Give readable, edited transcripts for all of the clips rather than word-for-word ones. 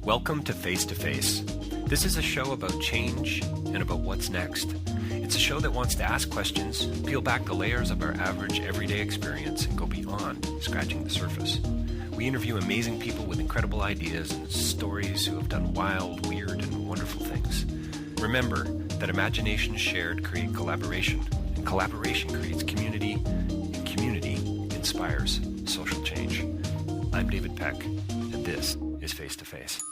Welcome to Face to Face. This is a show about change and about what's next. It's a show that wants to ask questions, peel back the layers of our average everyday experience, and go beyond scratching the surface. We interview amazing people with incredible ideas and stories who have done wild, weird, and wonderful things. Remember that imagination shared creates collaboration, and collaboration creates community, and community inspires social change. I'm David Peck, and this is Face to Face.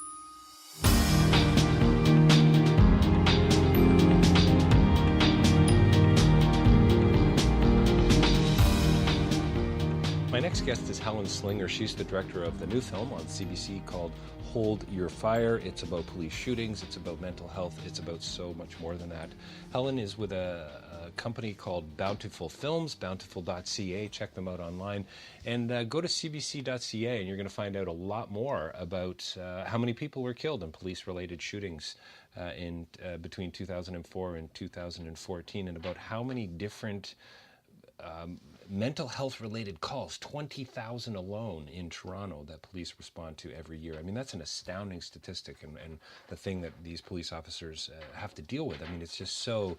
My next guest is Helen Slinger. She's the director of the new film on CBC called Hold Your Fire. It's about police shootings. It's about mental health. It's about so much more than that. Helen is with a company called Bountiful Films, bountiful.ca. Check them out online. And go to cbc.ca and you're going to find out a lot more about how many people were killed in police-related shootings in between 2004 and 2014, and about how many different mental health related calls, 20,000 alone in Toronto, that police respond to every year. I mean, that's an astounding statistic, and the thing that these police officers have to deal with. I mean, it's just so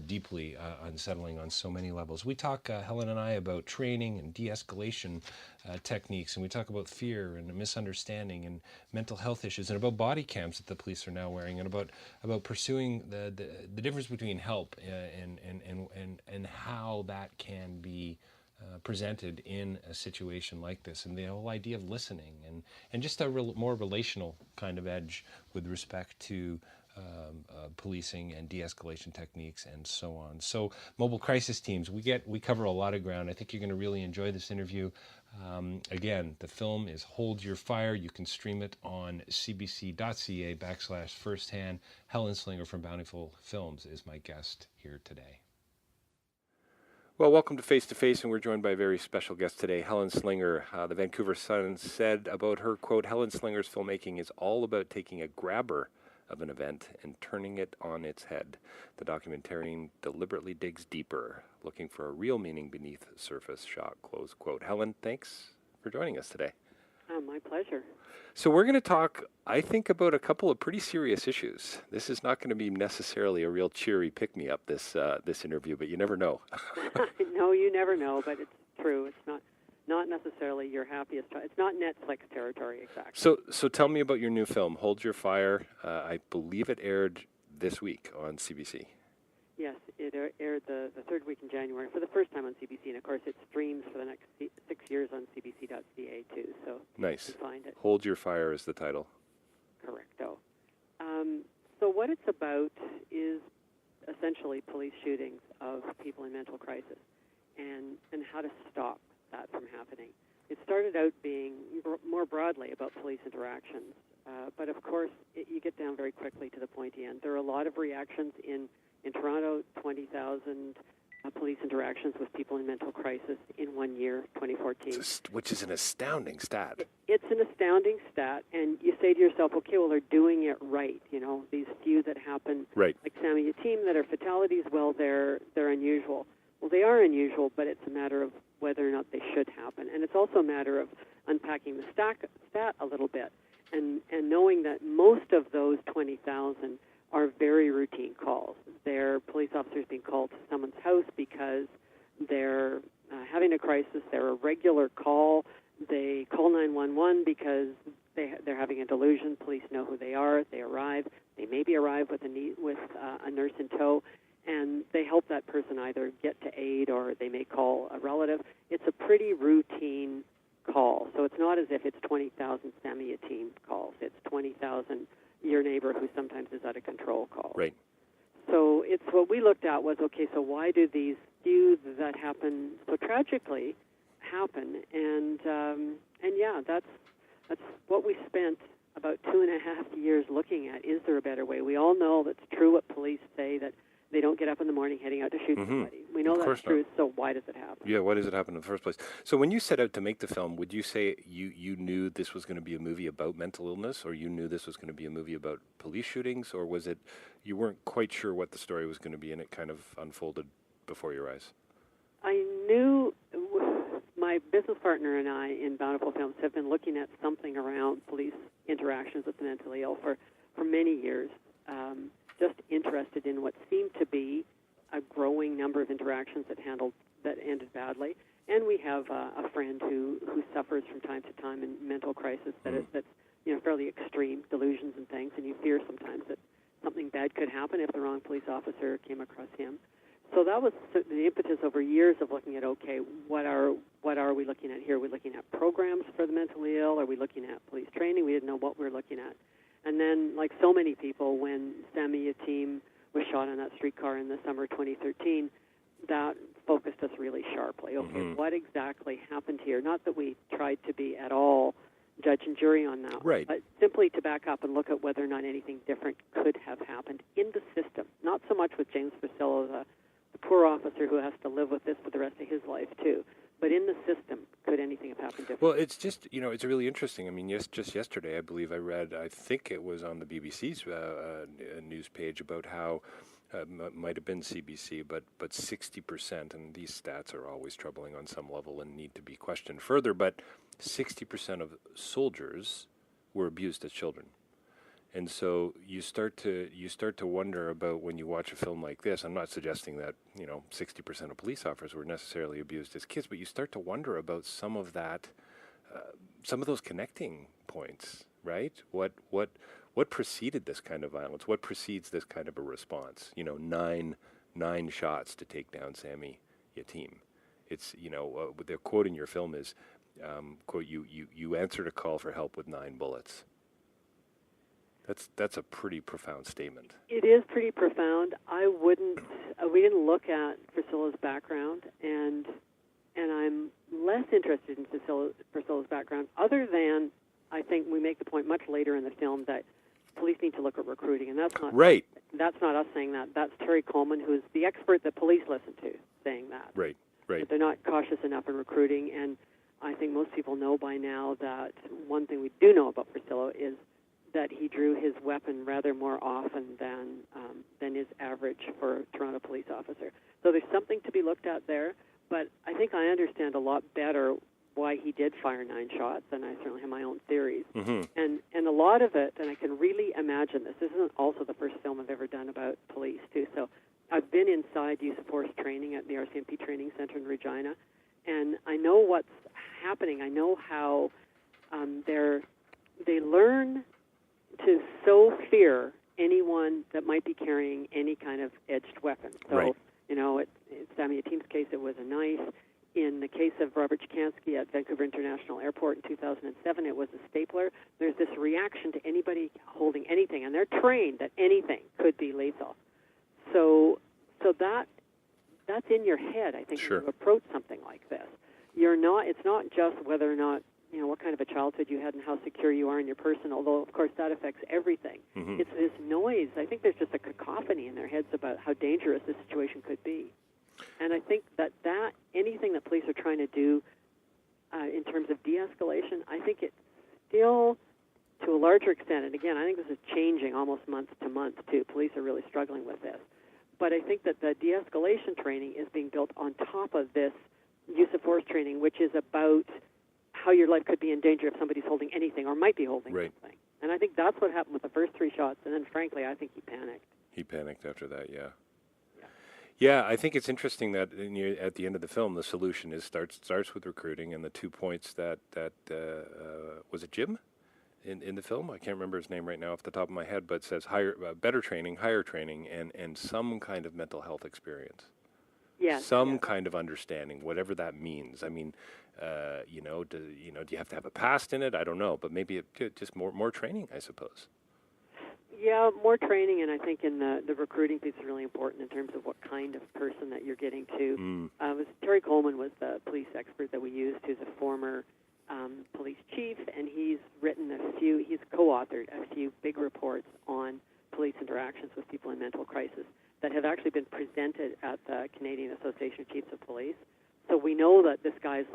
deeply unsettling on so many levels. We talk, Helen and I, about training and de-escalation techniques, and we talk about fear and misunderstanding and mental health issues, and about body cams that the police are now wearing, and about pursuing the difference between help and how that can be presented in a situation like this, and the whole idea of listening and just a more relational kind of edge with respect to policing and de-escalation techniques and so on. So mobile crisis teams, we cover a lot of ground. I think you're going to really enjoy this interview. Again, the film is Hold Your Fire. You can stream it on cbc.ca/firsthand. Helen Slinger from Bountiful Films is my guest here today. Well, welcome to Face, and we're joined by a very special guest today, Helen Slinger. The Vancouver Sun said about her, quote, Helen Slinger's filmmaking is all about taking a grabber of an event and turning it on its head. The documentarian deliberately digs deeper, looking for a real meaning beneath surface shock, close quote. Helen, thanks for joining us today. My pleasure. So we're going to talk, I think, about a couple of pretty serious issues. This is not going to be necessarily a real cheery pick-me-up, this interview, but you never know. No, you never know, but it's true. It's not necessarily your happiest. It's not Netflix territory, exactly. So tell me about your new film, Hold Your Fire. I believe it aired this week on CBC. Yes, it aired the third week in January for the first time on CBC, and of course it streams for the next 6 years on cbc.ca too. So nice. You can find it. Hold Your Fire is the title. Correcto. So what it's about is essentially police shootings of people in mental crisis, and how to stop that from happening. It started out being more broadly about police interactions, but of course you get down very quickly to the pointy end. There are a lot of reactions in Toronto, 20,000 police interactions with people in mental crisis in 1 year, 2014. Which is an astounding stat. It's an astounding stat, and you say to yourself, okay, well, they're doing it right. You know, these few that happen, right, like Sammy Yatim, that are fatalities, well, they're unusual. Well, they are unusual, but it's a matter of whether or not they should happen. And it's also a matter of unpacking the stat a little bit and knowing that most of those 20,000 are very routine calls. They're police officers being called to someone's house because they're having a crisis. They're a regular call. They call 911 because they're having a delusion. Police know who they are. They arrive. They maybe arrive with a nurse in tow, and they help that person either get to aid or they may call a relative. It's a pretty routine call. So it's not as if it's 20,000 Sammy Yatim calls. It's 20,000 your neighbor who sometimes is out of control calls. Right. So it's what we looked at was, okay, so why do these few that happen so tragically happen? And yeah, that's what we spent about 2.5 years looking at. Is there a better way? We all know that's true what police say, that they don't get up in the morning heading out to shoot somebody. We know that's true, so why does it happen? Yeah, why does it happen in the first place? So when you set out to make the film, would you say you knew this was going to be a movie about mental illness, or you knew this was going to be a movie about police shootings, or was it you weren't quite sure what the story was going to be and it kind of unfolded before your eyes? I knew my business partner and I in Bountiful Films have been looking at something around police interactions with the mentally ill for many years, just interested in what seemed to be a growing number of interactions that ended badly. And we have a friend who suffers from time to time in mental crisis that's fairly extreme delusions and things, and you fear sometimes that something bad could happen if the wrong police officer came across him. So that was the impetus over years of looking at, okay, what are we looking at here? Are we looking at programs for the mentally ill? Are we looking at police training? We didn't know what we were looking at. And then, like so many people, when Sammy Yatim was shot on that streetcar in the summer of 2013, that focused us really sharply. Okay, what exactly happened here? Not that we tried to be at all judge and jury on that, right, but simply to back up and look at whether or not anything different could have happened in the system. Not so much with James Priscilla, the poor officer who has to live with this for the rest of his life, too. But in the system, could anything have happened differently? Well, it's just, it's really interesting. I mean, just yesterday, I believe I read, I think it was on the BBC's news page about how, might have been CBC, but 60%, and these stats are always troubling on some level and need to be questioned further, but 60% of soldiers were abused as children. And so you start to wonder about, when you watch a film like this, I'm not suggesting that 60% of police officers were necessarily abused as kids, but you start to wonder about some of that, some of those connecting points, right? What preceded this kind of violence? What precedes this kind of a response? Nine shots to take down Sammy Yatim. It's the quote in your film is, quote, you answered a call for help with 9 bullets. That's a pretty profound statement. It is pretty profound. We didn't look at Priscilla's background, and I'm less interested in Priscilla's background, other than I think we make the point much later in the film that police need to look at recruiting, and that's not right. That's not us saying that. That's Terry Coleman, who's the expert that police listen to, saying that. Right. That they're not cautious enough in recruiting, and I think most people know by now that one thing we do know about Priscilla is that he drew his weapon rather more often than is average for a Toronto police officer. So there's something to be looked at there, but I think I understand a lot better why he did fire 9 shots, and I certainly have my own theories. And a lot of it, and I can really imagine this isn't also the first film I've ever done about police, too. So I've been inside use of force training at the RCMP Training Center in Regina, and I know what's happening. I know how they learn to so fear anyone that might be carrying any kind of edged weapon. So, in Sammy Yatim's case, it was a knife. In the case of Robert Chikansky at Vancouver International Airport in 2007, it was a stapler. There's this reaction to anybody holding anything, and they're trained that anything could be lethal. So that's in your head, I think, when you approach something like this. It's not just whether or not, what kind of a childhood you had and how secure you are in your person, although, of course, that affects everything. It's this noise. I think there's just a cacophony in their heads about how dangerous this situation could be. And I think that anything that police are trying to do in terms of de-escalation, I think it's still, to a larger extent, and again, I think this is changing almost month to month, too. Police are really struggling with this. But I think that the de-escalation training is being built on top of this use of force training, which is about how your life could be in danger if somebody's holding anything or might be holding something. And I think that's what happened with the first 3 shots, and then, frankly, I think he panicked. He panicked after that, yeah. Yeah, I think it's interesting that at the end of the film, the solution starts with recruiting, and the 2 points that was it Jim in the film? I can't remember his name right now off the top of my head, but says better training, higher training, and some kind of mental health experience. Yes. Some kind of understanding, whatever that means. I mean, do you have to have a past in it? I don't know, but maybe just more training, I suppose. Yeah, more training, and I think in the recruiting piece is really important in terms of what kind of person that you're getting to. Terry Coleman was the police expert that we used, who's a former police chief, and he's co-authored a few big reports on police interactions with people in mental crisis that have actually been presented at the Canadian Association of Chiefs of Police. So we know that this guy's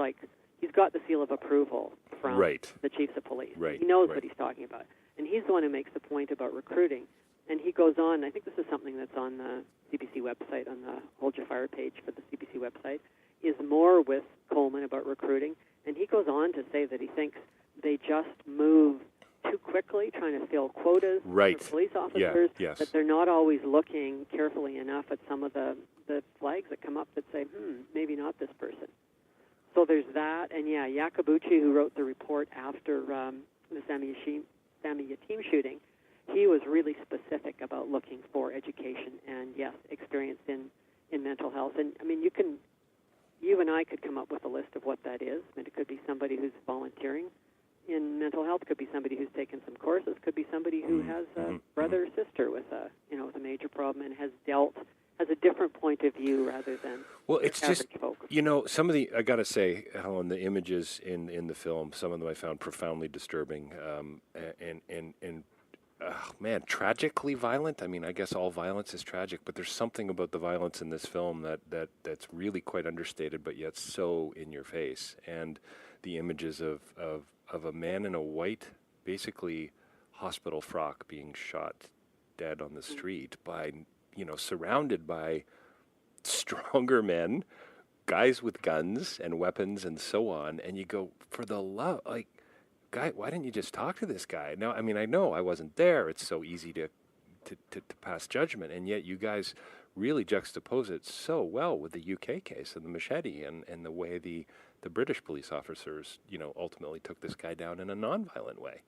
he's got the seal of approval from the chiefs of police. He knows what he's talking about. And he's the one who makes the point about recruiting. And he goes on, I think this is something that's on the CBC website, on the Hold Your Fire page for the CBC website, is more with Coleman about recruiting, and he goes on to say that he thinks they just move too quickly, trying to fill quotas right. for police officers, yes. that they're not always looking carefully enough at some of the flags that come up that say, maybe not this person. So there's that, and Yacobucci, who wrote the report after the Sammy Yatim shooting, he was really specific about looking for education and, yes, experience in mental health. And, I mean, you and I could come up with a list of what that is. I mean, it could be somebody who's volunteering in mental health, could be somebody who's taken some courses, could be somebody who has a brother or sister with a major problem and has a different point of view rather than it's average just folk. Some of the, I gotta say, Helen, the images in the film, some of them I found profoundly disturbing, and tragically violent. I mean, I guess all violence is tragic, but there's something about the violence in this film that's really quite understated, but yet so in your face. And the images of a man in a white, basically hospital frock, being shot dead on the street by, surrounded by stronger men, guys with guns and weapons and so on. And you go, for the love, guy, why didn't you just talk to this guy? Now, I mean, I know I wasn't there. It's so easy to pass judgment, and yet you guys really juxtapose it so well with the UK case and the machete and the way the British police officers, ultimately took this guy down in a nonviolent way.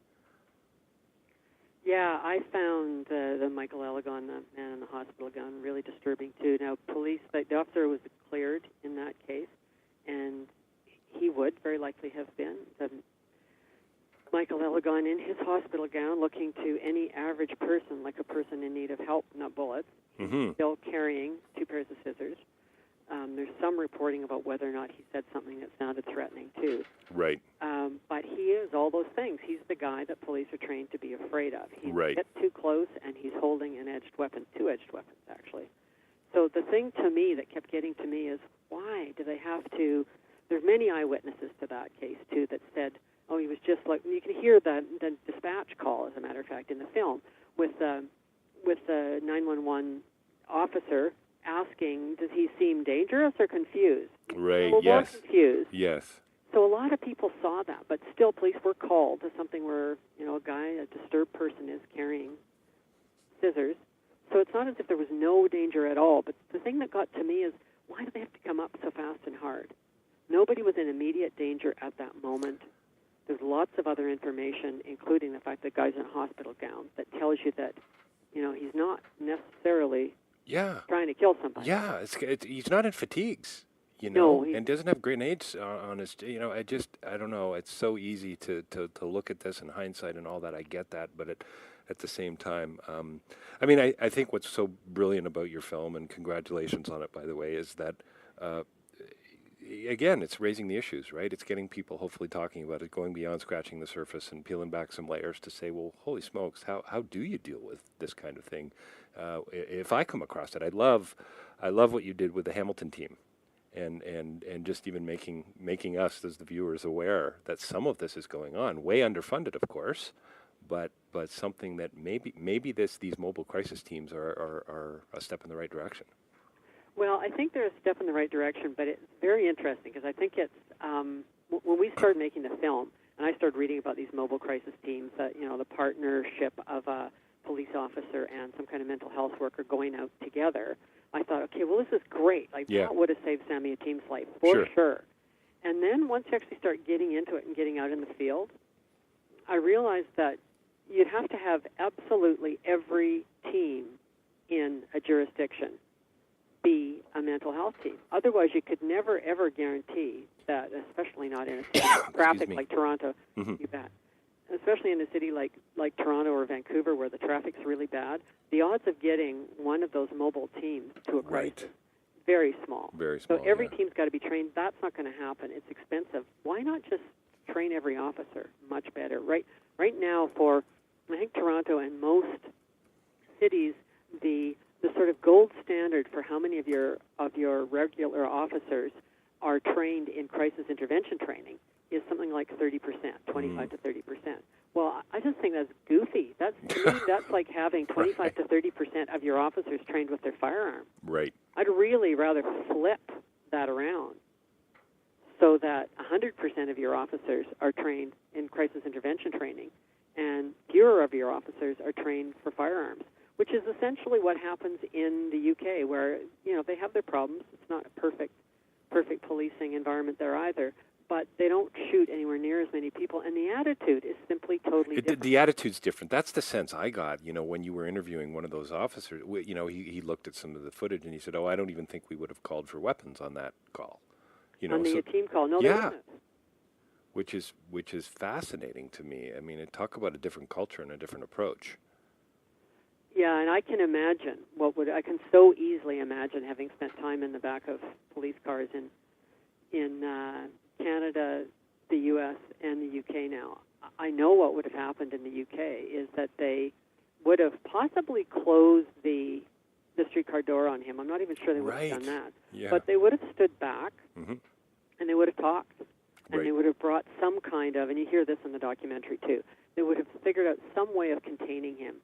Yeah, I found the Michael Elegon, the man in the hospital gun, really disturbing too. Now, the officer was cleared in that case, and he would very likely have been Michael Elegon in his hospital gown, looking to any average person like a person in need of help, not bullets, still carrying 2 pairs of scissors. There's some reporting about whether or not he said something that sounded threatening, too. Right. But he is all those things. He's the guy that police are trained to be afraid of. He's get too close, and he's holding an edged weapon, 2 edged weapons, actually. So the thing to me that kept getting to me is, why do they have to... There's many eyewitnesses to that case, too, that said, oh, he was just like... You can hear the dispatch call, as a matter of fact, in the film, with the 911 officer asking, does he seem dangerous or confused? Right, More yes. confused. Yes. So a lot of people saw that, but still police were called to something where, a disturbed person is carrying scissors. So it's not as if there was no danger at all, but the thing that got to me is, why do they have to come up so fast and hard? Nobody was in immediate danger at that moment. There's lots of other information, including the fact that the guy's in a hospital gown, that tells you that, he's not necessarily trying to kill somebody. Yeah, he's not in fatigues, No, and doesn't have grenades on his, I don't know. It's so easy to look at this in hindsight and all that. I get that, but at the same time, I think what's so brilliant about your film, and congratulations on it, by the way, is that, again, it's raising the issues, right? It's getting people hopefully talking about it, going beyond scratching the surface and peeling back some layers to say, well, holy smokes, how do you deal with this kind of thing? If I come across it, I love what you did with the Hamilton team, and just even making us as the viewers aware that some of this is going on, way underfunded, of course, but something that maybe these mobile crisis teams are a step in the right direction. Well, I think they're a step in the right direction, but it's very interesting because I think it's when we started making the film, and I started reading about these mobile crisis teams, the partnership of a police officer and some kind of mental health worker going out together. I thought, okay, well, this is great. That would have saved Sammy Yatim's life for sure. And then once you actually start getting into it and getting out in the field, I realized that you'd have to have absolutely every team in a jurisdiction be a mental health team. Otherwise, you could never, ever guarantee that, especially not in a city traffic like Toronto, you bet. Especially in a city like Toronto or Vancouver where the traffic's really bad, the odds of getting one of those mobile teams to a crisis, very small. Very small. So every team's got to be trained. That's not going to happen. It's expensive. Why not just train every officer much better? Right now, for I think Toronto and most cities, the sort of gold standard for how many of your regular officers are trained in crisis intervention training is something like 30%, 25 to 30%. Well, I just think that's goofy. To me, that's like having 25 to 30% of your officers trained with their firearm. Right. I'd really rather flip that around so that 100% of your officers are trained in crisis intervention training, and fewer of your officers are trained for firearms, which is essentially what happens in the UK, where, they have their problems. It's not a perfect policing environment there either, but they don't shoot anywhere near as many people, and the attitude is simply totally different. The attitude's different. That's the sense I got, when you were interviewing one of those officers. He looked at some of the footage, and he said, I don't even think we would have called for weapons on that call. On the Yatim call. No, they wouldn't. Which is fascinating to me. I mean, talk about a different culture and a different approach. Yeah, and I can imagine I can so easily imagine, having spent time in the back of police cars in Canada, the U.S., and the U.K. now. I know what would have happened in the U.K. is that they would have possibly closed the streetcar door on him. I'm not even sure they would have done that. Yeah. But they would have stood back, and they would have talked, and Right. they would have brought some kind of, and you hear this in the documentary too, they would have figured out some way of containing him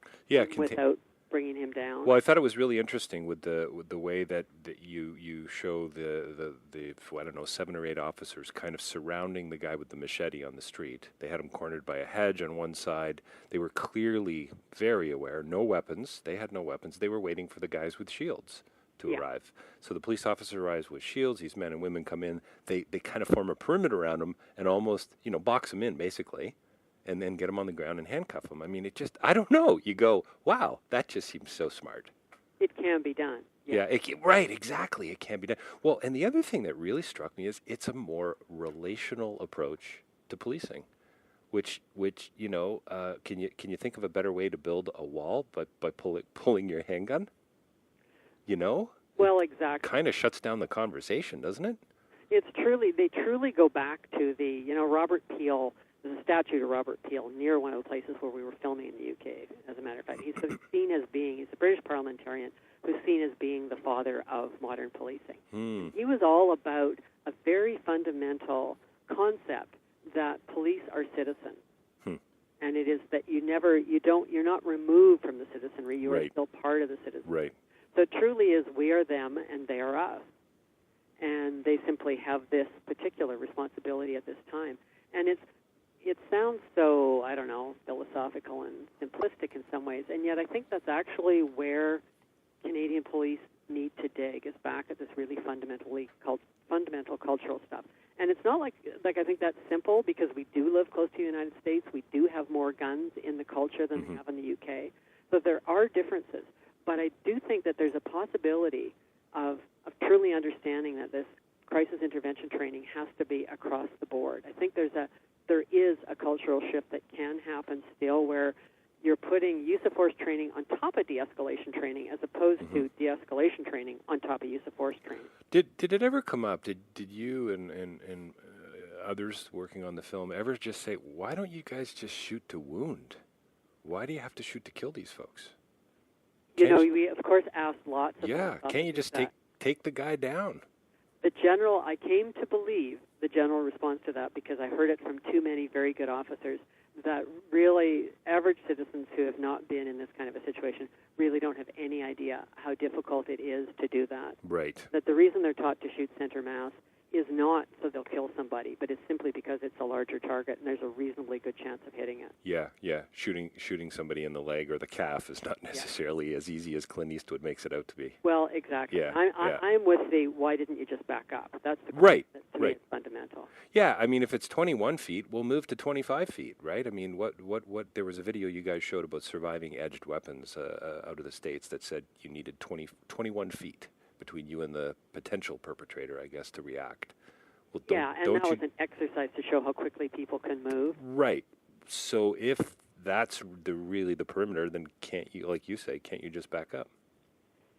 without bringing him down. Well, I thought it was really interesting with the way that you show the I don't know, 7 or 8 officers kind of surrounding the guy with the machete on the street. They had him cornered by a hedge on one side. They were clearly very aware. No weapons. They had no weapons. They were waiting for the guys with shields to arrive. So the police officer arrives with shields. These men and women come in. They kind of form a perimeter around him and almost box him in basically. And then get him on the ground and handcuff him. I mean, I don't know. You go, wow, that just seems so smart. It can be done. Yeah, right, exactly. It can be done. Well, and the other thing that really struck me is it's a more relational approach to policing, which can you think of a better way to build a wall but by pulling your handgun? Well, exactly. Kind of shuts down the conversation, doesn't it? They truly go back to the, Robert Peel. There's a statue to Robert Peel near one of the places where we were filming in the UK, as a matter of fact. He's seen as being, he's a British parliamentarian who's seen as being the father of modern policing. He was all about a very fundamental concept that police are citizens. And it is that you're not removed from the citizenry, you are still part of the citizenry. Right. So it truly is we are them and they are us. And they simply have this particular responsibility at this time. And it sounds so, I don't know, philosophical and simplistic in some ways, and yet I think that's actually where Canadian police need to dig, is back at this really fundamental cultural stuff. And it's not like I think that's simple, because we do live close to the United States. We do have more guns in the culture than we have in the UK. So there are differences. But I do think that there's a possibility of truly understanding that this crisis intervention training has to be across the board. I think there is a cultural shift that can happen still, where you're putting use of force training on top of de-escalation training, as opposed to de-escalation training on top of use of force training. Did it ever come up? Did you and others working on the film ever just say, why don't you guys just shoot to wound? Why do you have to shoot to kill these folks? We of course asked lots of can't you just take the guy down? I came to believe the general response to that, because I heard it from too many very good officers, that really average citizens who have not been in this kind of a situation really don't have any idea how difficult it is to do that. Right. That the reason they're taught to shoot center mass is not so they'll kill somebody, but it's simply because it's a larger target and there's a reasonably good chance of hitting it. Yeah. Shooting somebody in the leg or the calf is not necessarily as easy as Clint Eastwood makes it out to be. Well, exactly. Yeah, I'm with the why didn't you just back up? That's the question that to me is fundamental. Yeah, I mean, if it's 21 feet, we'll move to 25 feet, right? I mean, what? There was a video you guys showed about surviving edged weapons out of the States that said you needed 21 feet between you and the potential perpetrator, I guess, to react. Well, and that was an exercise to show how quickly people can move. Right. So if that's really the perimeter, then can't you, like you say, can't you just back up?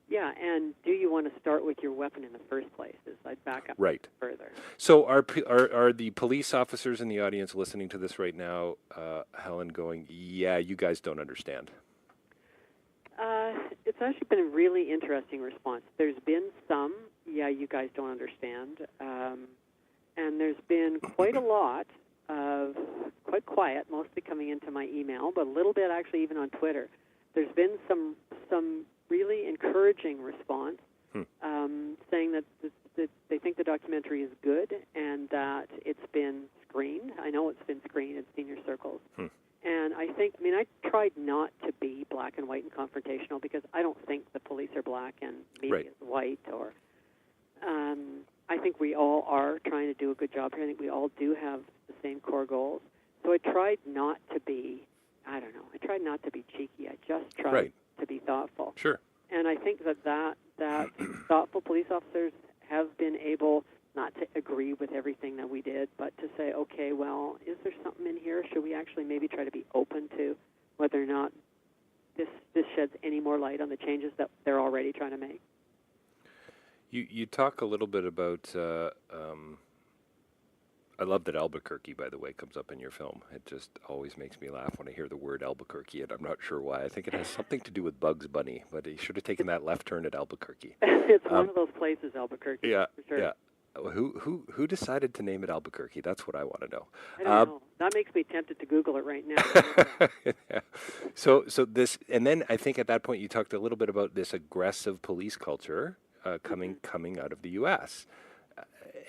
Yeah, and do you want to start with your weapon in the first place? I'd back up further. So are the police officers in the audience listening to this right now, Helen, going, yeah, you guys don't understand? It's actually been a really interesting response. There's been some, yeah, you guys don't understand, and there's been quite a lot of, quite quiet, mostly coming into my email, but a little bit actually even on Twitter. There's been some really encouraging response, saying that they think the documentary is good and that it's been screened. I know it's been screened in senior circles. And I think, I tried not to be black and white and confrontational because I don't think the police are black and media is white. Or I think we all are trying to do a good job here. I think we all do have the same core goals. So I tried not to be, I tried not to be cheeky. I just tried to be thoughtful. Sure. And I think that thoughtful police officers have been able not to agree with everything that we did, but to say, okay, well, is there something in here? Should we actually maybe try to be open to whether or not this sheds any more light on the changes that they're already trying to make? You talk a little bit about, I love that Albuquerque, by the way, comes up in your film. It just always makes me laugh when I hear the word Albuquerque, and I'm not sure why. I think it has something to do with Bugs Bunny, but he should have taken that left turn at Albuquerque. It's one of those places, Albuquerque. Yeah, for sure. yeah. Who decided to name it Albuquerque? That's what I want to know. I don't know. That makes me tempted to Google it right now. Yeah. So this, and then I think at that point you talked a little bit about this aggressive police culture coming out of the U.S.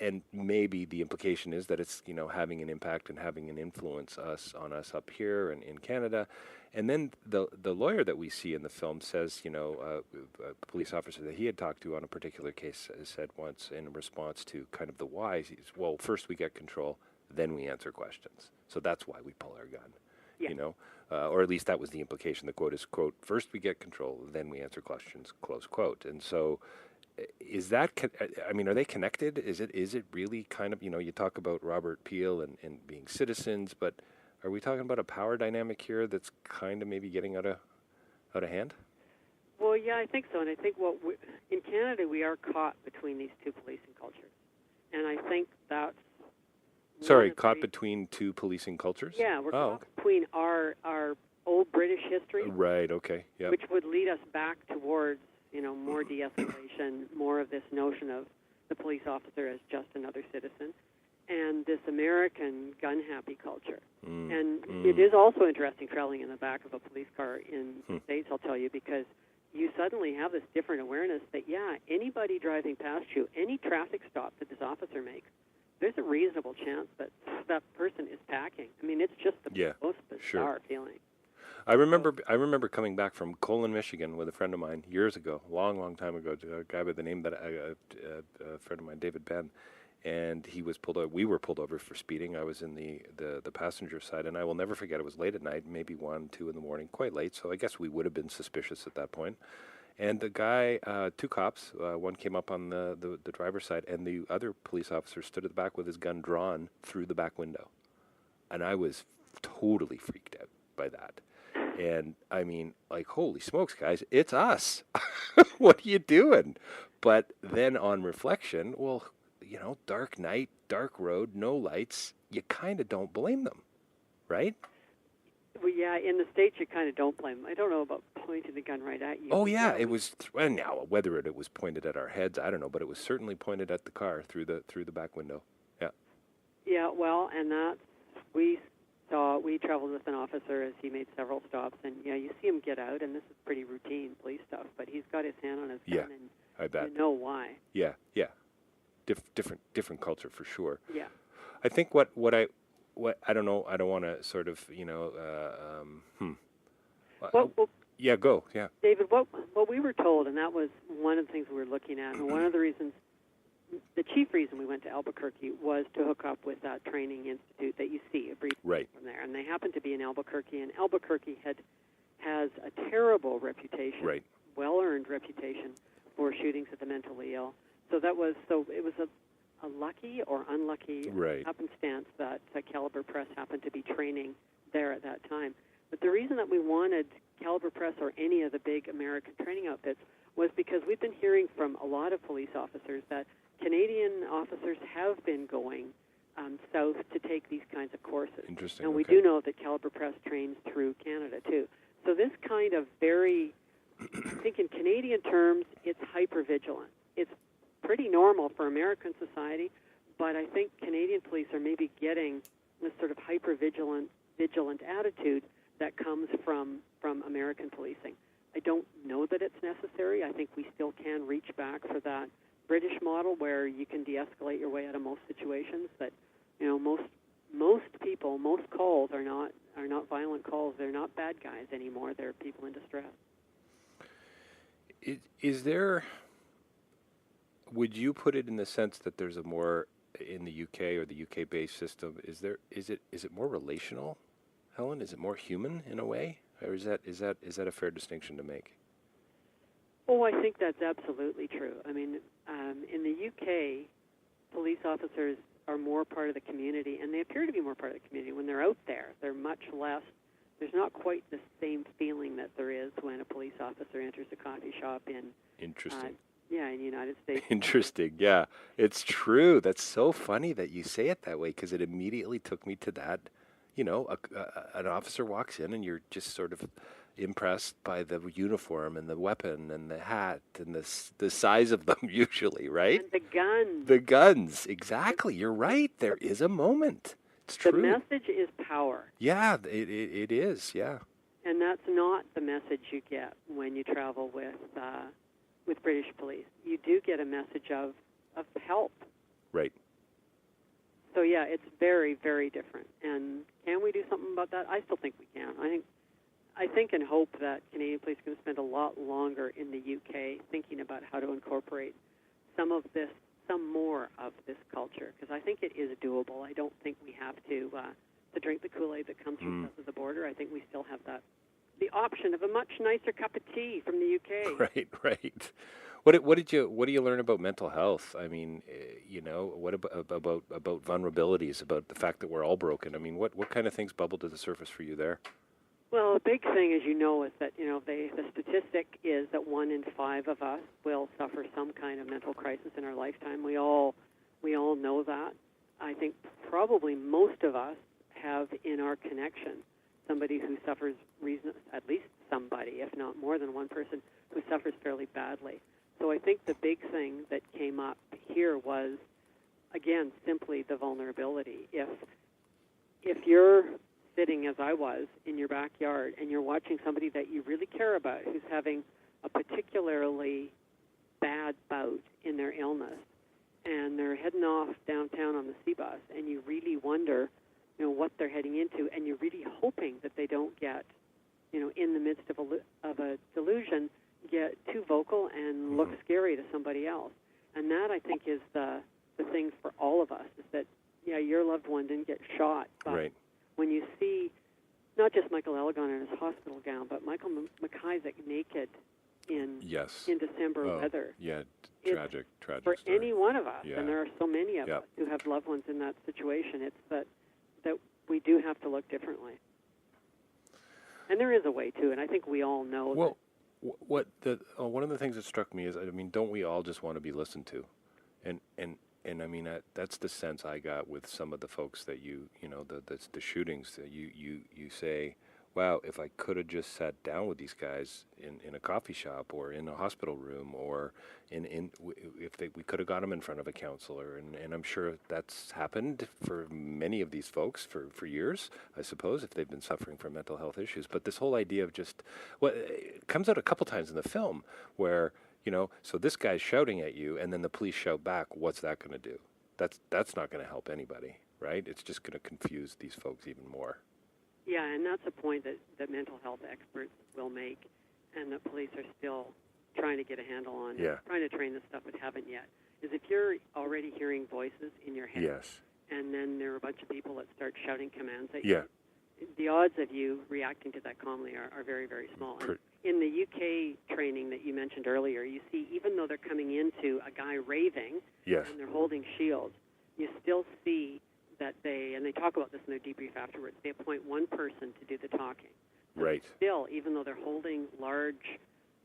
And maybe the implication is that it's having an impact and having an influence on us up here and in Canada. And then the lawyer that we see in the film says, a police officer that he had talked to on a particular case said once in response to kind of the why, well, first we get control, then we answer questions. So that's why we pull our gun, or at least that was the implication. The quote is, quote, first we get control, then we answer questions, close quote. And so is that, are they connected? Is it really kind of, you talk about Robert Peel and being citizens, but are we talking about a power dynamic here that's kind of maybe getting out of hand? Well, yeah, I think so. And I think in Canada, we are caught between these two policing cultures. And I think that's... Sorry, caught between two policing cultures? Yeah, we're caught between our old British history. Right, okay, yeah. Which would lead us back towards, more de-escalation, more of this notion of the police officer as just another citizen, and this American gun-happy culture. It is also interesting traveling in the back of a police car in the States, I'll tell you, because you suddenly have this different awareness that, anybody driving past you, any traffic stop that this officer makes, there's a reasonable chance that that person is packing. It's just the most bizarre feeling. I remember coming back from Colon, Michigan, with a friend of mine years ago, long time ago, a guy by the name that a friend of mine, David Penn, and he was pulled over. We were pulled over for speeding. I was in the passenger side, and I will never forget. It was late at night, maybe 1, 2 in the morning, quite late. So I guess we would have been suspicious at that point. And the guy, 2 cops, one came up on the driver's side, and the other police officer stood at the back with his gun drawn through the back window, and I was totally freaked out by that. And holy smokes, guys, it's us. What are you doing? But then on reflection, well, dark night, dark road, no lights, you kind of don't blame them, right? Well, yeah, in the States, you kind of don't blame them. I don't know about pointing the gun right at you. Oh, yeah, it was, now, whether it was pointed at our heads, I don't know, but it was certainly pointed at the car through the back window, yeah. Yeah, well, and that's, we traveled with an officer as he made several stops, and you see him get out, and this is pretty routine police stuff, but he's got his hand on his gun, and I bet. You know why. Yeah. Different culture for sure. Yeah. I think what I don't know, I don't want to sort of, yeah, go, yeah. David, what we were told, and that was one of the things we were looking at, and one of the reasons, the chief reason we went to Albuquerque was to hook up with that training institute that you see a brief from there. And they happened to be in Albuquerque, and Albuquerque has a terrible reputation, well-earned reputation for shootings of the mentally ill. So it was a lucky or unlucky happenstance that Caliber Press happened to be training there at that time. But the reason that we wanted Caliber Press or any of the big American training outfits was because we've been hearing from a lot of police officers that Canadian officers have been going south to take these kinds of courses. Interesting. And we do know that Caliber Press trains through Canada, too. So this kind of I think in Canadian terms, it's hypervigilant. It's pretty normal for American society, but I think Canadian police are maybe getting this sort of hypervigilant attitude that comes from American policing. I don't know that it's necessary. I think we still can reach back for that British model where you can de-escalate your way out of most situations. That most people, most calls are not violent calls. They're not bad guys anymore. They're people in distress. Is there? Would you put it in the sense that there's a more in the UK or the UK-based system? Is it more relational, Helen? Is it more human in a way, or is that a fair distinction to make? Oh, I think that's absolutely true. I mean, in the UK, police officers are more part of the community, and they appear to be more part of the community when they're out there. They're much less. There's not quite the same feeling that there is when a police officer enters a coffee shop in. Interesting. In the United States. Interesting. Yeah, it's true. That's so funny that you say it that way, because it immediately took me to that. An officer walks in and you're just sort of impressed by the uniform and the weapon and the hat and the size of them usually, right? And the guns. The guns, exactly. You're right. There is a moment. It's true. The message is power. Yeah, it is, yeah. And that's not the message you get when you travel with British police. You do get a message of help. Right. So yeah, it's very, very different. And can we do something about that? I still think we can. I think and hope that Canadian police are going to spend a lot longer in the UK thinking about how to incorporate some more of this culture, because I think it is doable. I don't think we have to drink the Kool-Aid that comes from south of the border. I think we still have the option of a much nicer cup of tea from the UK. Right. What do you learn about mental health? I mean, what about vulnerabilities, about the fact that we're all broken? I mean, what kind of things bubble to the surface for you there? Well, the big thing, as you know, is that the statistic is that 1 in 5 of us will suffer some kind of mental crisis in our lifetime. We all know that. I think probably most of us have in our connection somebody who suffers, at least somebody, if not more than one person, who suffers fairly badly. So I think the big thing that came up here was, again, simply the vulnerability. If you're sitting, as I was, in your backyard and you're watching somebody that you really care about who's having a particularly bad bout in their illness, and they're heading off downtown on the C-bus, and you really wonder, what they're heading into, and you're really hoping that they don't get, in the midst of a delusion, get too vocal and look scary to somebody else. And that, I think, is the thing for all of us, is that, your loved one didn't get shot, but right. When you see not just Michael Elgon in his hospital gown, but Michael McIsaac naked in December weather. Yeah, tragic for story. Any one of us, yeah. and there are so many of us who have loved ones in that situation. It's that we do have to look differently. And there is a way to, and I think we all know that. One of the things that struck me is, don't we all just want to be listened to? And I mean, that's the sense I got with some of the folks that the shootings that you say, wow, if I could have just sat down with these guys in a coffee shop or in a hospital room, or we could have got them in front of a counselor, and I'm sure that's happened for many of these folks for years, I suppose, if they've been suffering from mental health issues. But this whole idea of it comes out a couple times in the film where, so this guy's shouting at you, and then the police shout back. What's that going to do? That's not going to help anybody, right? It's just going to confuse these folks even more. Yeah, and that's a point that mental health experts will make, and the police are still trying to get a handle on, trying to train this stuff but haven't yet, is if you're already hearing voices in your head, and then there are a bunch of people that start shouting commands at you, the odds of you reacting to that calmly are very, very small. And in the UK training that you mentioned earlier, you see, even though they're coming into a guy raving and they're holding shields, you still see that they talk about this in their debrief afterwards, they appoint one person to do the talking. Right. Still, even though they're holding large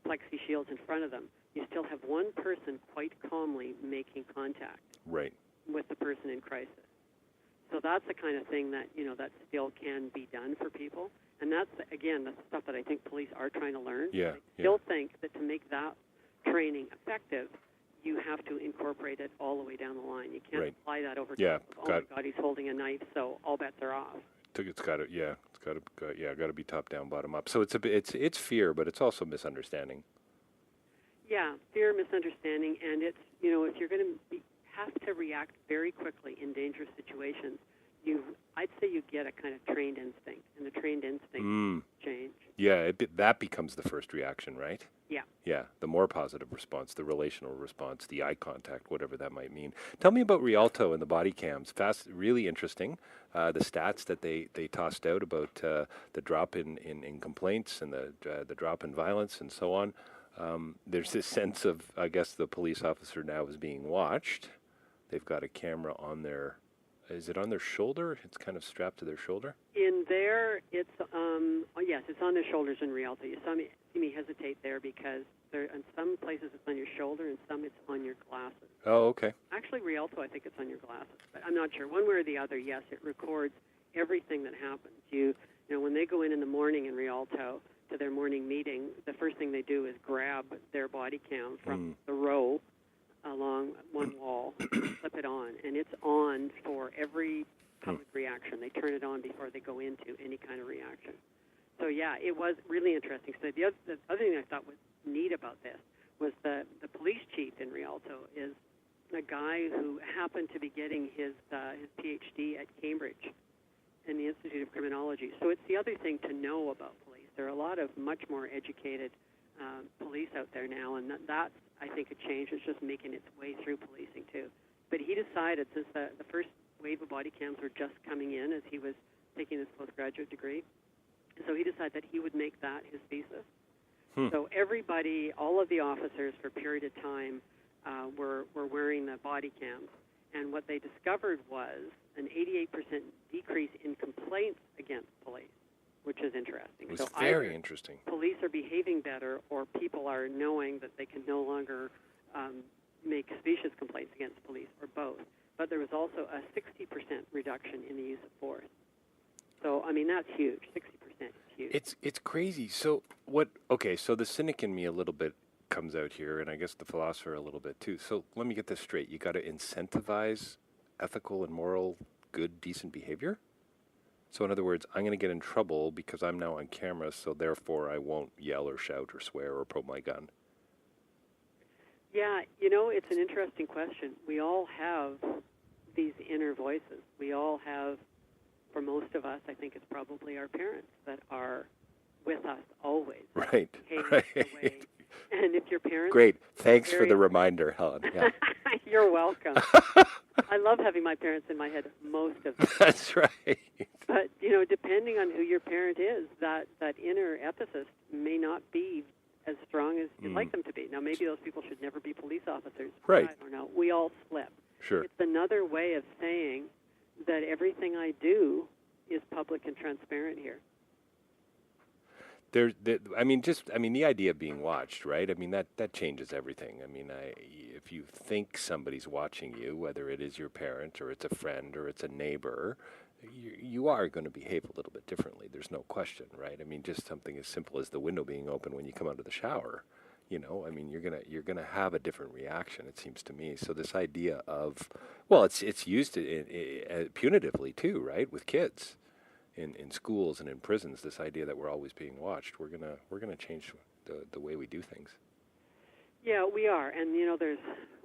plexi shields in front of them, you still have one person quite calmly making contact with the person in crisis. So that's the kind of thing that, that still can be done for people. And that's, again, that's the stuff that I think police are trying to learn. I still think that to make that training effective, you have to incorporate it all the way down the line. You can't apply that over to, oh my God, he's holding a knife, so all bets are off. It's got to be top down, bottom up. So it's fear, but it's also misunderstanding. Yeah, fear, misunderstanding, and it's, if you're going to have to react very quickly in dangerous situations, I'd say you get a kind of trained instinct, and the trained instinct change. Yeah, that becomes the first reaction, right? Yeah. Yeah, the more positive response, the relational response, the eye contact, whatever that might mean. Tell me about Rialto and the body cams. Really interesting. The stats that they tossed out about the drop in complaints and the drop in violence and so on. There's this sense of, I guess, the police officer now is being watched. They've got a camera on their... Is it on their shoulder? It's kind of strapped to their shoulder? In there, it's, yes, it's on their shoulders in Rialto. You saw me hesitate there because in some places it's on your shoulder and some it's on your glasses. Oh, okay. Actually, Rialto, I think it's on your glasses, but I'm not sure. One way or the other, yes, it records everything that happens. When they go in the morning in Rialto to their morning meeting, the first thing they do is grab their body cam from the row along one wall, flip it on, and it's on for every public reaction. They turn it on before they go into any kind of reaction. So, yeah, it was really interesting. So the other thing I thought was neat about this was the police chief in Rialto is a guy who happened to be getting his PhD at Cambridge in the Institute of Criminology. So it's the other thing to know about police. There are a lot of much more educated police out there now, and that's, I think, a change. It's just making its way through policing, too. But he decided, since the first wave of body cams were just coming in as he was taking his postgraduate degree, so he decided that he would make that his thesis. So everybody, all of the officers for a period of time were wearing the body cams. And what they discovered was an 88% decrease in complaints against police, which is interesting. It was very interesting. Police are behaving better, or people are knowing that they can no longer make specious complaints against police, or both. But there was also a 60% reduction in the use of force. So, I mean, that's huge. 60% is huge. It's crazy. So so the cynic in me a little bit comes out here, and I guess the philosopher a little bit too. So let me get this straight. You got to incentivize ethical and moral, good, decent behavior? So in other words, I'm going to get in trouble because I'm now on camera, so therefore I won't yell or shout or swear or pull my gun. Yeah, it's an interesting question. We all have these inner voices. We all have, for most of us, I think it's probably our parents that are with us always. Right. And if your parents... Great. Thanks for the reminder, Helen. Yeah. You're welcome. I love having my parents in my head most of the time. That's right. But, depending on who your parent is, that inner ethicist may not be as strong as you'd like them to be. Now, maybe those people should never be police officers. Right. I don't know. We all slip. Sure. It's another way of saying that everything I do is public and transparent here. The idea of being watched, right? I mean, that changes everything. I mean, if you think somebody's watching you, whether it is your parent or it's a friend or it's a neighbor, you are going to behave a little bit differently. There's no question, right? I mean, just something as simple as the window being open when you come out of the shower. I mean, you're gonna have a different reaction. It seems to me. So this idea of, well, it's used punitively too, right? With kids. In schools and in prisons, this idea that we're always being watched, we're gonna change the way we do things. Yeah, we are, and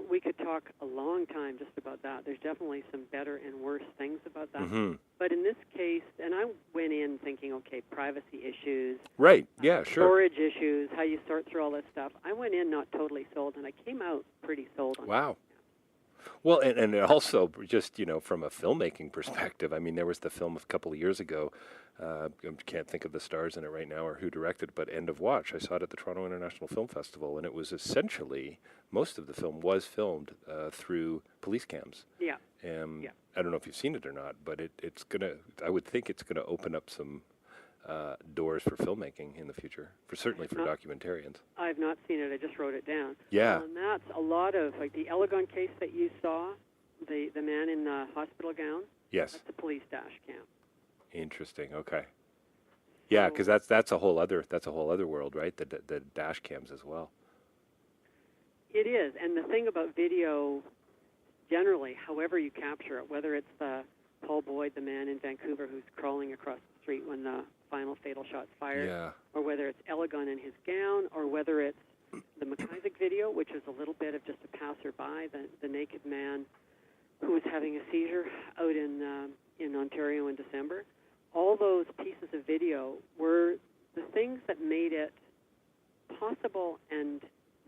we could talk a long time just about that. There's definitely some better and worse things about that. Mm-hmm. But in this case, and I went in thinking, okay, privacy issues, right? Yeah, sure. Storage issues, how you sort through all this stuff. I went in not totally sold, and I came out pretty sold on it. Wow. Well, and also just, from a filmmaking perspective, I mean, there was the film a couple of years ago. I can't think of the stars in it right now or who directed, but End of Watch. I saw it at the Toronto International Film Festival, and it was essentially, most of the film was filmed through police cams. Yeah. Yeah. I don't know if you've seen it or not, but I would think it's going to open up some doors for filmmaking in the future, certainly for documentarians. I've not seen it. I just wrote it down. Yeah. And that's a lot of, like the Ellegon case that you saw, the man in the hospital gown. Yes. That's a police dash cam. Interesting. Okay. Yeah, because that's a whole other world, right? The dash cams as well. It is, and the thing about video, generally, however you capture it, whether it's the Paul Boyd, the man in Vancouver who's crawling across the street when the final fatal shot's fired, or whether it's Ellegon in his gown, or whether it's the McIsaac video, which is a little bit of just a passerby, the naked man who was having a seizure out in Ontario in December. All those pieces of video were the things that made it possible and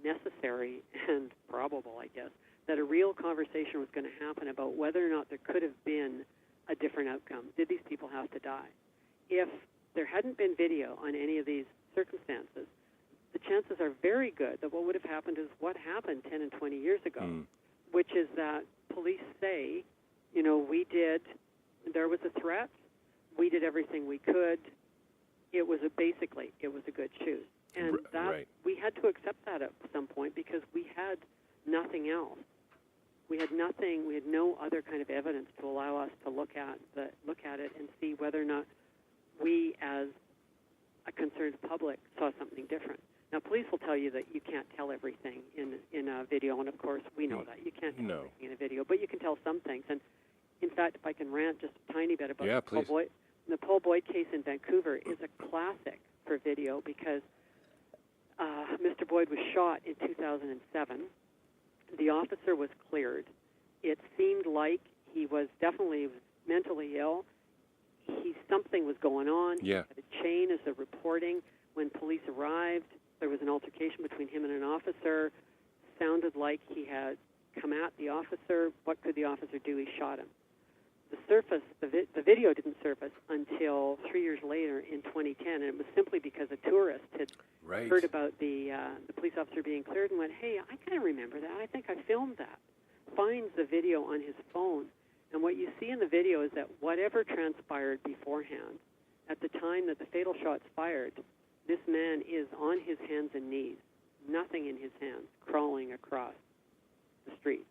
necessary and probable, I guess, that a real conversation was going to happen about whether or not there could have been a different outcome. Did these people have to die? If there hadn't been video on any of these circumstances, the chances are very good that what would have happened is what happened 10 and 20 years ago, which is that police say, there was a threat, we did everything we could, it was a good shoot. And we had to accept that at some point because we had nothing else. We had no other kind of evidence to allow us to look at it and see whether or not we, as a concerned public, saw something different. Now, police will tell you that you can't tell everything in a video, and of course we know that. You can't tell everything in a video, but you can tell some things. And in fact, if I can rant just a tiny bit about the Paul Boyd case in Vancouver is a classic for video because Mr. Boyd was shot in 2007. The officer was cleared. It seemed like he was definitely mentally ill. Something was going on. Yeah. He had a chain as a reporting. When police arrived, there was an altercation between him and an officer. Sounded like he had come at the officer. What could the officer do? He shot him. The video didn't surface until 3 years later in 2010, and it was simply because a tourist had heard about the police officer being cleared and went, hey, I kind of remember that. I think I filmed that. Finds the video on his phone, and what you see in the video is that whatever transpired beforehand, at the time that the fatal shot's fired, this man is on his hands and knees, nothing in his hands, crawling across the street.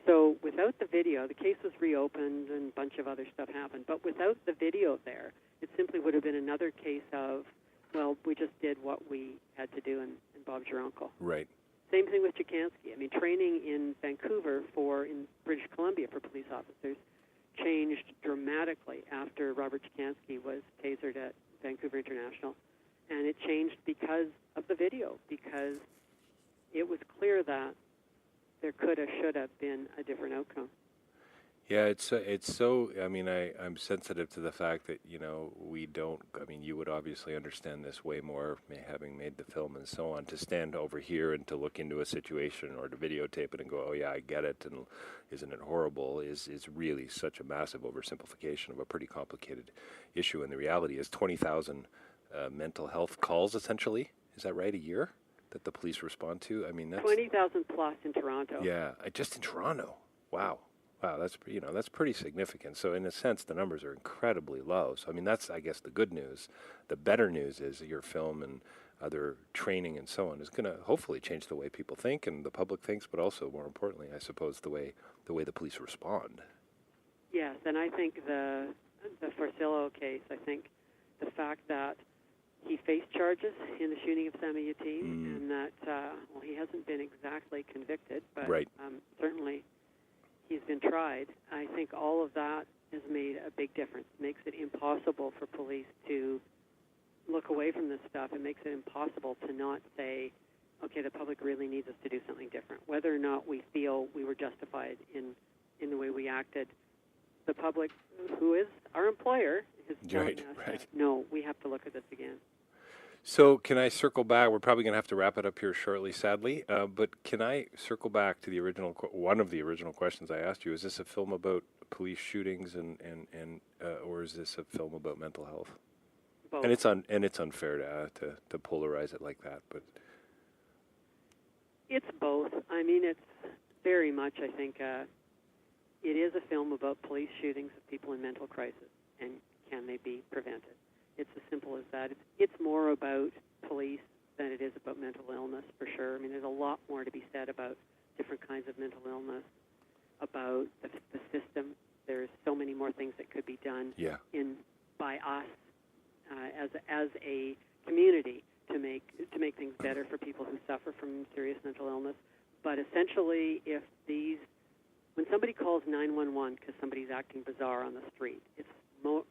So without the video, the case was reopened and a bunch of other stuff happened. But without the video there, it simply would have been another case of, well, we just did what we had to do and Bob's your uncle. Right. Same thing with Jacansky. I mean, training in Vancouver in British Columbia for police officers changed dramatically after Robert Jacansky was tasered at Vancouver International. And it changed because of the video, because it was clear that there could have, should have been a different outcome. Yeah, it's so. I mean, I'm sensitive to the fact that we don't. I mean, you would obviously understand this way more, having made the film and so on. To stand over here and to look into a situation or to videotape it and go, oh yeah, I get it, and isn't it horrible? Is really such a massive oversimplification of a pretty complicated issue. And the reality is 20,000 mental health calls, essentially. Is that right? A year that the police respond to? I mean, that's 20,000 plus in Toronto. Yeah, just in Toronto. Wow, that's pretty significant. So in a sense, the numbers are incredibly low. So I mean, that's, I guess, the good news. The better news is that your film and other training and so on is going to hopefully change the way people think and the public thinks, but also more importantly, I suppose, the way the police respond. Yes, and I think the Forcillo case. I think the fact that he faced charges in the shooting of Sammy Yatim, and that, he hasn't been exactly convicted, but certainly he's been tried. I think all of that has made a big difference. It makes it impossible for police to look away from this stuff. It makes it impossible to not say, okay, the public really needs us to do something different. Whether or not we feel we were justified in the way we acted, the public, who is our employer, is telling us that, no, we have to look at this again. So can I circle back? We're probably going to have to wrap it up here shortly, sadly. But can I circle back to the original one of the original questions I asked you? Is this a film about police shootings or is this a film about mental health? Both. And it's unfair to polarize it like that, but it's both. I mean, it's very much. I think it is a film about police shootings of people in mental crisis, and can they be prevented? It's as simple as that. It's more about police than it is about mental illness, for sure. I mean, there's a lot more to be said about different kinds of mental illness, about the system. There's so many more things that could be done by us as a community to make things better for people who suffer from serious mental illness. But essentially, when somebody calls 911 because somebody's acting bizarre on the street, it's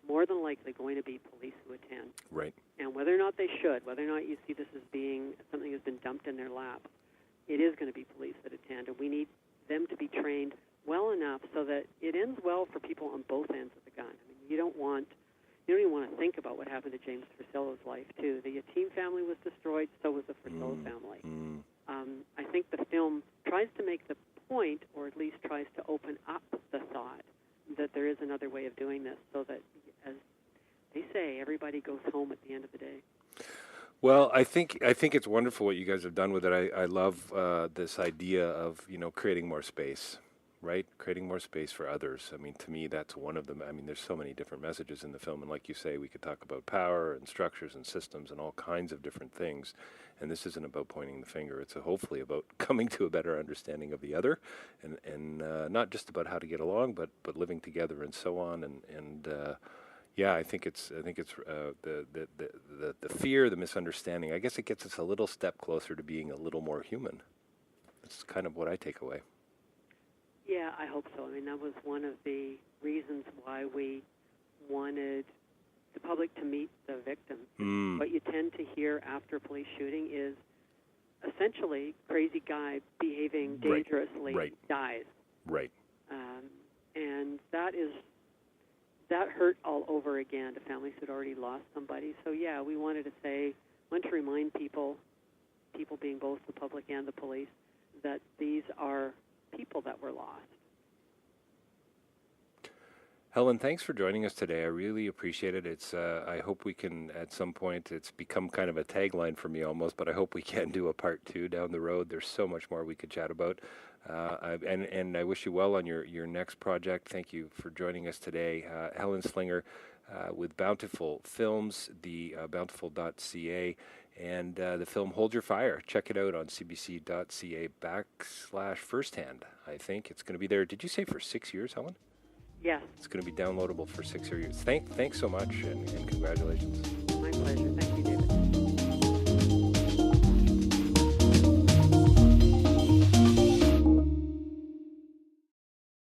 more than likely going to be police who attend. Right. And whether or not not they should, whether or not you see this as being something that's been dumped in their lap, it is going to be police that attend, and we need them to be trained well enough so that it ends well for people on both ends of the gun. I mean, you don't even want to think about what happened to James Furcello's life, too. The Yatim family was destroyed, so was the Furcello family. I think the film tries to make the point, or at least tries to open up the thought that there is another way of doing this, so that, as they say, everybody goes home at the end of the day. Well, I think it's wonderful what you guys have done with it. I love this idea of creating more space, right? Creating more space for others. I mean, to me, that's one of them. I mean, there's so many different messages in the film, and like you say, we could talk about power and structures and systems and all kinds of different things. And this isn't about pointing the finger. It's hopefully about coming to a better understanding of the other, and not just about how to get along, but living together and so on. And yeah, I think it's the fear, the misunderstanding. I guess it gets us a little step closer to being a little more human. That's kind of what I take away. Yeah, I hope so. I mean, that was one of the reasons why we wanted the public to meet the victims. What you tend to hear after a police shooting is essentially crazy guy behaving dangerously dies. Right. And that hurt all over again to families who'd already lost somebody. So yeah, we wanted to remind people being both the public and the police, that these are people that were lost. Helen, thanks for joining us today. I really appreciate it. It's I hope we can, at some point, it's become kind of a tagline for me almost, but I hope we can do a part 2 down the road. There's so much more we could chat about. And I wish you well on your next project. Thank you for joining us today. Helen Slinger with Bountiful Films, the bountiful.ca, and the film Hold Your Fire. Check it out on cbc.ca/firsthand. I think it's going to be there. Did you say for 6 years, Helen? Yes. It's going to be downloadable for 6 years. Thanks so much, and congratulations. My pleasure. Thank